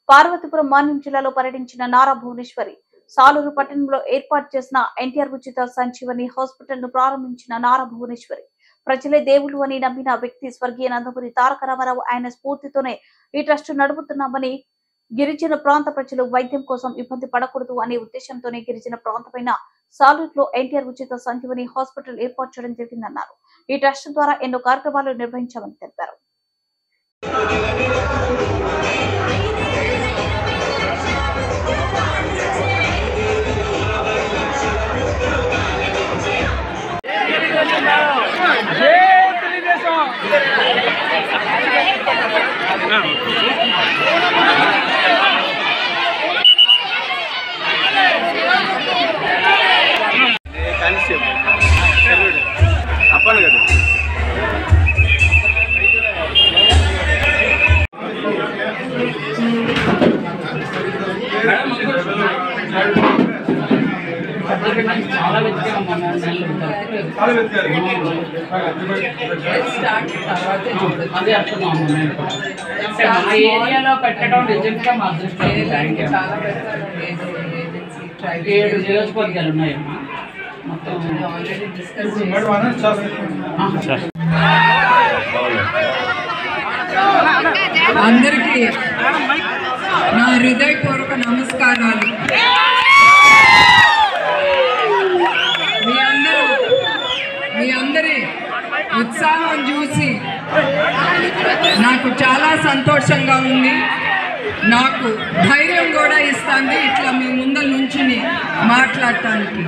పార్వతీపురం మాన్యం జిల్లాలో పర్యటించిన నారా భువనేశ్వరి సాలూరు పట్టణంలో ఏర్పాటు చేసిన ఎన్టీఆర్ ఉచిత సంజీవని హాస్పిటల్ ను ప్రారంభించిన నారా భువనేశ్వరి ప్రజలే దేవుళ్ళు అని నమ్మిన వ్యక్తి స్వర్గీయ నందమూరి తారక రామారావు. ఆయన స్ఫూర్తితోనే ఈ ట్రస్ట్ నడుపుతున్నామని, గిరిజన ప్రాంత ప్రజలు వైద్యం కోసం ఇబ్బంది పడకూడదు అనే ఉద్దేశంతోనే గిరిజన ప్రాంతమైన సాలూరులో ఎన్టీఆర్ ఉచిత సంజీవని హాస్పిటల్ ఏర్పాటు చేయడం జరిగిందన్నారు. ఈ ట్రస్ట్ ద్వారా ఎన్నో కార్యక్రమాలు నిర్వహించామని తెలిపారు. ఏరియాలో పెట్టడం నిజంగా మా దృష్టి 7 నియోజకవర్గాలు ఉన్నాయమ్మా. మొత్తం అందరికీ నా హృదయపూర్వక నమస్కారాలు. మీ అందరి ఉత్సాహం చూసి నాకు చాలా సంతోషంగా ఉంది. నాకు ధైర్యం కూడా ఇస్తుంది ఇట్లా మీ ముందర నుంచుని మాట్లాడటానికి.